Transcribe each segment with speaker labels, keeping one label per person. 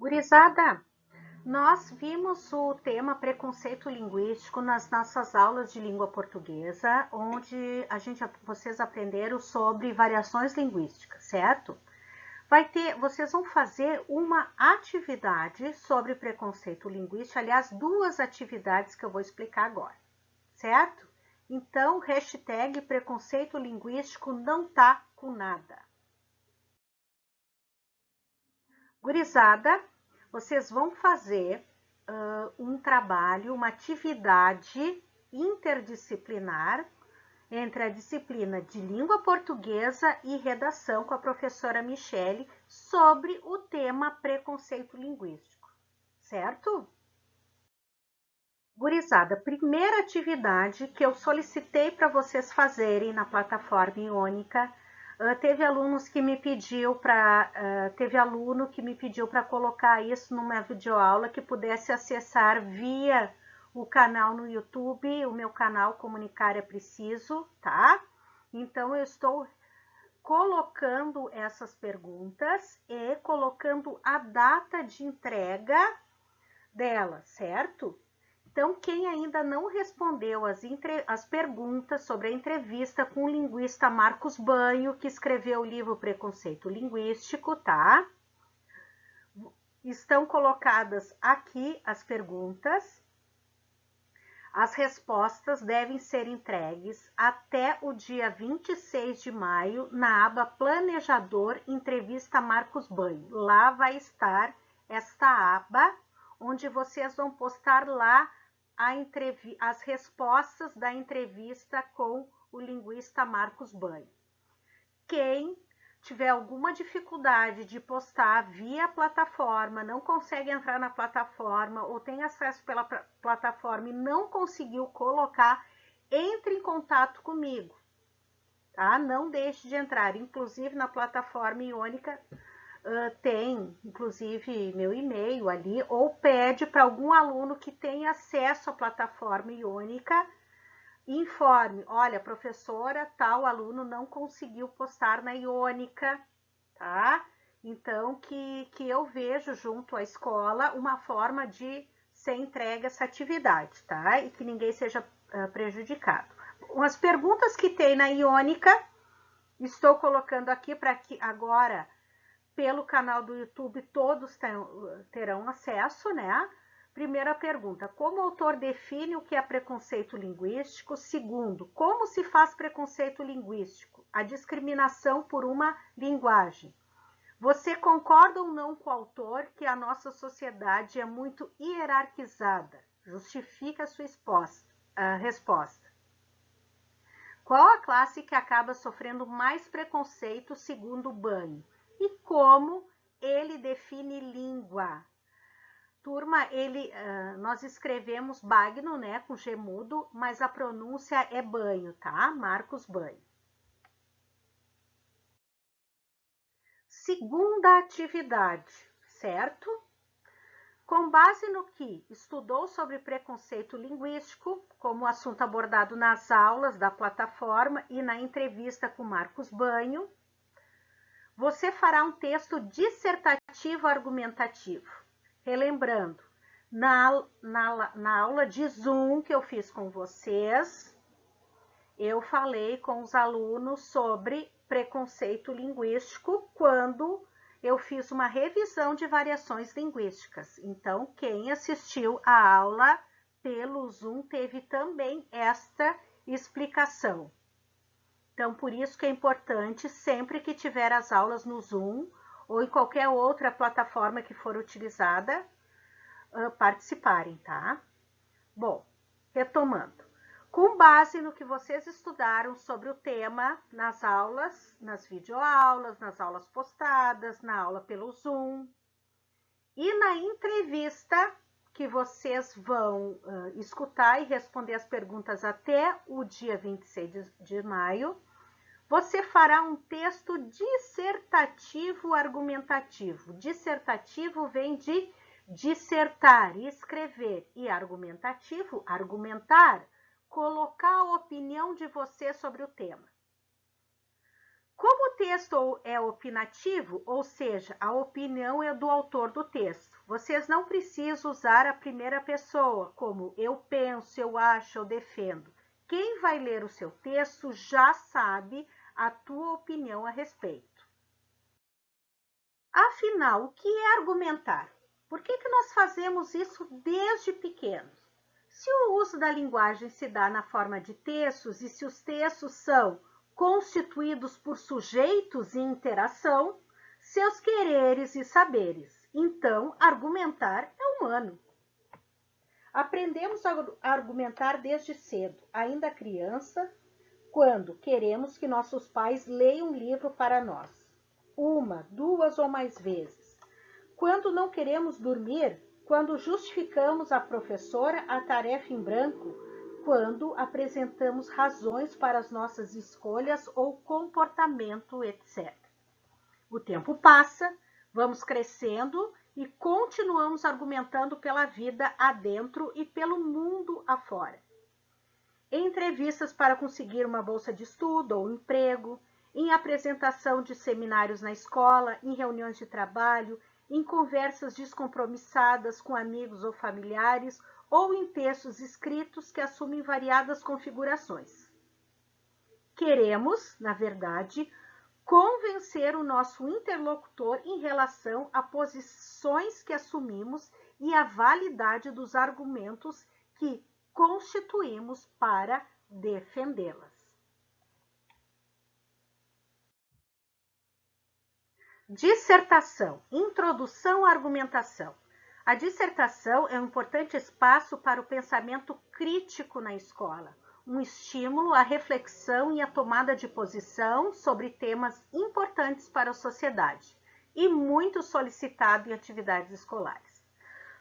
Speaker 1: Gurizada, nós vimos o tema preconceito linguístico nas nossas aulas de língua portuguesa, onde vocês aprenderam sobre variações linguísticas, certo? Vocês vão fazer uma atividade sobre preconceito linguístico, aliás, duas atividades que eu vou explicar agora, certo? Então, hashtag preconceito linguístico não tá com nada. Gurizada, vocês vão fazer um trabalho, uma atividade interdisciplinar entre a disciplina de língua portuguesa e redação com a professora Michele sobre o tema preconceito linguístico, certo? Gurizada, primeira atividade que eu solicitei para vocês fazerem na plataforma Iônica, teve aluno que me pediu para colocar isso numa videoaula que pudesse acessar via o canal no YouTube, o meu canal Comunicar é Preciso, tá? Então eu estou colocando essas perguntas e colocando a data de entrega delas, certo? Então, quem ainda não respondeu as perguntas sobre a entrevista com o linguista Marcos Banho, que escreveu o livro Preconceito Linguístico, tá? Estão colocadas aqui as perguntas. As respostas devem ser entregues até o dia 26 de maio na aba Planejador Entrevista Marcos Banho. Lá vai estar esta aba, onde vocês vão postar lá as respostas da entrevista com o linguista Marcos Banho. Quem tiver alguma dificuldade de postar via plataforma, não consegue entrar na plataforma ou tem acesso pela plataforma e não conseguiu colocar, entre em contato comigo, tá? Não deixe de entrar, inclusive na plataforma Iônica, tem, inclusive, meu e-mail ali, ou pede para algum aluno que tenha acesso à plataforma Iônica, informe, olha, professora, tal aluno não conseguiu postar na Iônica, tá? Então, que eu vejo junto à escola uma forma de ser entregue essa atividade, tá? E que ninguém seja prejudicado. As perguntas que tem na Iônica, estou colocando aqui para que agora pelo canal do YouTube todos terão acesso, né? Primeira pergunta, como o autor define o que é preconceito linguístico? Segundo, como se faz preconceito linguístico? A discriminação por uma linguagem. Você concorda ou não com o autor que a nossa sociedade é muito hierarquizada? Justifica a sua resposta. Qual a classe que acaba sofrendo mais preconceito segundo Banho? E como ele define língua? Turma, nós escrevemos Bagno, né, com G mudo, mas a pronúncia é Banho, tá? Marcos Banho. Segunda atividade, certo? Com base no que estudou sobre preconceito linguístico, como assunto abordado nas aulas da plataforma e na entrevista com Marcos Banho, você fará um texto dissertativo argumentativo. Relembrando, na aula de Zoom que eu fiz com vocês, eu falei com os alunos sobre preconceito linguístico quando eu fiz uma revisão de variações linguísticas. Então, quem assistiu a aula pelo Zoom teve também esta explicação. Então, por isso que é importante, sempre que tiver as aulas no Zoom ou em qualquer outra plataforma que for utilizada, participarem, tá? Bom, retomando. Com base no que vocês estudaram sobre o tema nas aulas, nas videoaulas, nas aulas postadas, na aula pelo Zoom e na entrevista que vocês vão escutar e responder as perguntas até o dia 26 de maio, você fará um texto dissertativo argumentativo. Dissertativo vem de dissertar, escrever, e argumentativo, argumentar, colocar a opinião de você sobre o tema. Como o texto é opinativo, ou seja, a opinião é do autor do texto, Vocês não precisam usar a primeira pessoa, como eu penso, eu acho, eu defendo. Quem vai ler o seu texto já sabe a tua opinião a respeito. Afinal, o que é argumentar? Por que nós fazemos isso desde pequenos? Se o uso da linguagem se dá na forma de textos e se os textos são constituídos por sujeitos em interação, seus quereres e saberes, então argumentar é humano. Aprendemos a argumentar desde cedo, ainda criança, quando queremos que nossos pais leiam um livro para nós, uma, duas ou mais vezes. Quando não queremos dormir, quando justificamos à professora a tarefa em branco, quando apresentamos razões para as nossas escolhas ou comportamento, etc. O tempo passa, vamos crescendo e continuamos argumentando pela vida adentro e pelo mundo afora. Em entrevistas para conseguir uma bolsa de estudo ou emprego, em apresentação de seminários na escola, em reuniões de trabalho, em conversas descompromissadas com amigos ou familiares, ou em textos escritos que assumem variadas configurações. Queremos, na verdade, convencer o nosso interlocutor em relação a posições que assumimos e a validade dos argumentos que constituímos para defendê-las. Dissertação, introdução à argumentação. A dissertação é um importante espaço para o pensamento crítico na escola, um estímulo à reflexão e à tomada de posição sobre temas importantes para a sociedade e muito solicitado em atividades escolares.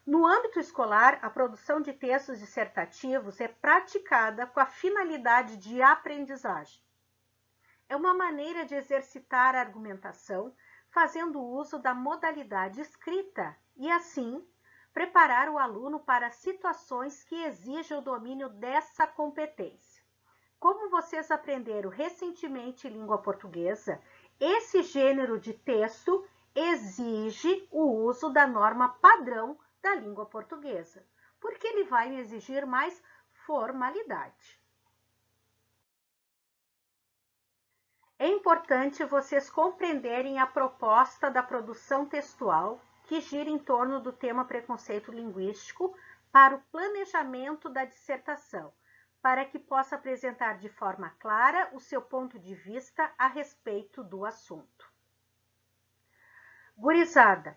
Speaker 1: No âmbito escolar, a produção de textos dissertativos é praticada com a finalidade de aprendizagem. É uma maneira de exercitar a argumentação, fazendo uso da modalidade escrita e, assim, preparar o aluno para situações que exigem o domínio dessa competência. Como vocês aprenderam recentemente língua portuguesa, esse gênero de texto exige o uso da norma padrão da língua portuguesa, porque ele vai exigir mais formalidade. É importante vocês compreenderem a proposta da produção textual que gira em torno do tema preconceito linguístico para o planejamento da dissertação, para que possa apresentar de forma clara o seu ponto de vista a respeito do assunto. Gurizada,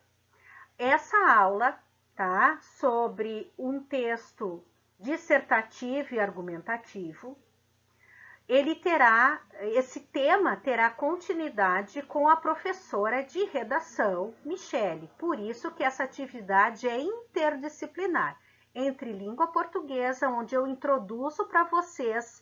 Speaker 1: essa aula, tá, sobre um texto dissertativo e argumentativo, esse tema terá continuidade com a professora de redação, Michele. Por isso que essa atividade é interdisciplinar, entre língua portuguesa, onde eu introduzo para vocês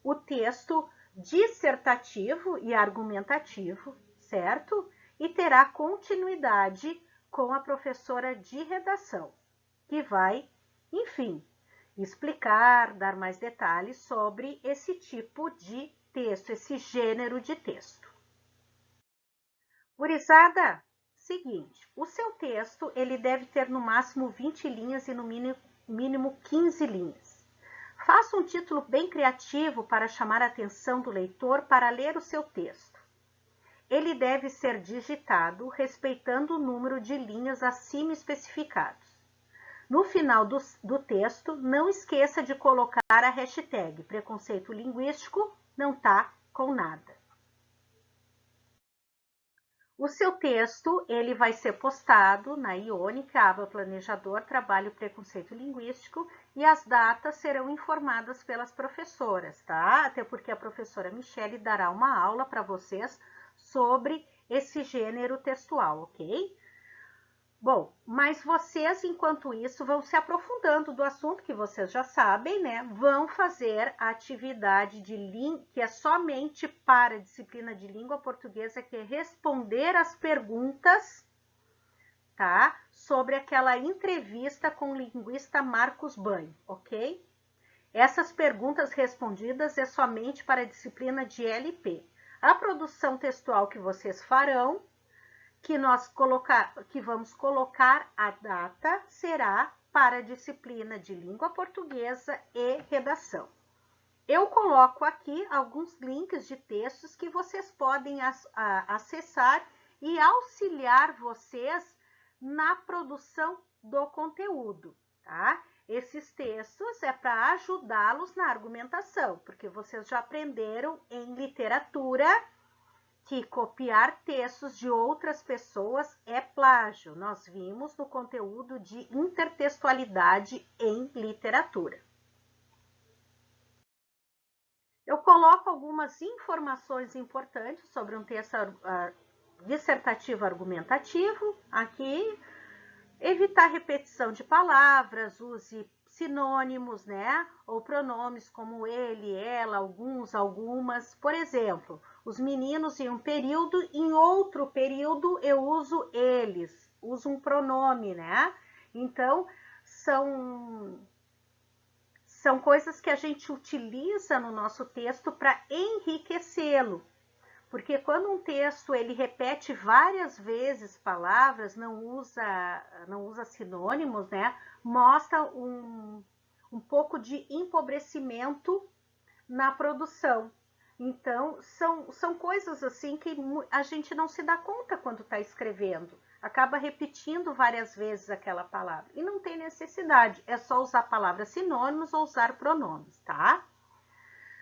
Speaker 1: o texto dissertativo e argumentativo, certo? E terá continuidade com a professora de redação, que vai, enfim, explicar, dar mais detalhes sobre esse tipo de texto, esse gênero de texto. Gurizada, seguinte, o seu texto ele deve ter no máximo 20 linhas e no mínimo 15 linhas. Faça um título bem criativo para chamar a atenção do leitor para ler o seu texto. Ele deve ser digitado respeitando o número de linhas acima especificados. No final do texto, não esqueça de colocar a hashtag preconceito linguístico não tá com nada. O seu texto ele vai ser postado na Iônica, aba Planejador, Trabalho Preconceito Linguístico, e as datas serão informadas pelas professoras, tá? Até porque a professora Michele dará uma aula para vocês sobre esse gênero textual, ok? Bom, mas vocês, enquanto isso, vão se aprofundando do assunto que vocês já sabem, né? Vão fazer a atividade que é somente para a disciplina de língua portuguesa, que é responder as perguntas, tá? Sobre aquela entrevista com o linguista Marcos Banho, ok? Essas perguntas respondidas é somente para a disciplina de LP. A produção textual que vocês farão que vamos colocar a data será para a disciplina de língua portuguesa e redação. Eu coloco aqui alguns links de textos que vocês podem acessar e auxiliar vocês na produção do conteúdo, tá? Esses textos é para ajudá-los na argumentação, porque vocês já aprenderam em literatura que copiar textos de outras pessoas é plágio. Nós vimos no conteúdo de intertextualidade em literatura. Eu coloco algumas informações importantes sobre um texto dissertativo argumentativo. Aqui, evitar repetição de palavras, use sinônimos, né? Ou pronomes como ele, ela, alguns, algumas. Por exemplo, os meninos em um período, em outro período eu uso eles, uso um pronome, né? Então, são coisas que a gente utiliza no nosso texto para enriquecê-lo. Porque quando um texto ele repete várias vezes palavras, não usa sinônimos, né? Mostra um pouco de empobrecimento na produção. Então, são coisas assim que a gente não se dá conta quando está escrevendo. Acaba repetindo várias vezes aquela palavra. E não tem necessidade, é só usar palavras sinônimos ou usar pronomes, tá?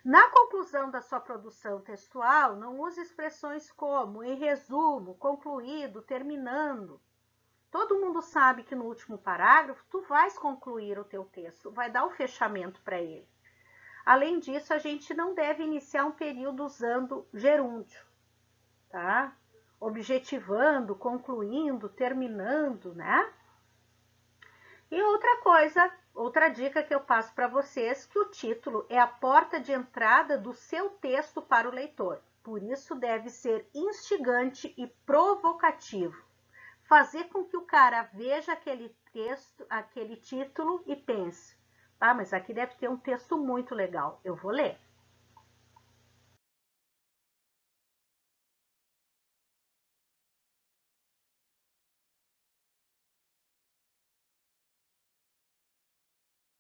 Speaker 1: Na conclusão da sua produção textual, não use expressões como em resumo, concluído, terminando. Todo mundo sabe que no último parágrafo tu vais concluir o teu texto, vai dar o fechamento para ele. Além disso, a gente não deve iniciar um período usando gerúndio, tá? Objetivando, concluindo, terminando, né? E outra dica que eu passo para vocês, que o título é a porta de entrada do seu texto para o leitor. Por isso deve ser instigante e provocativo. Fazer com que o cara veja aquele texto, aquele título e pense, ah, mas aqui deve ter um texto muito legal, eu vou ler.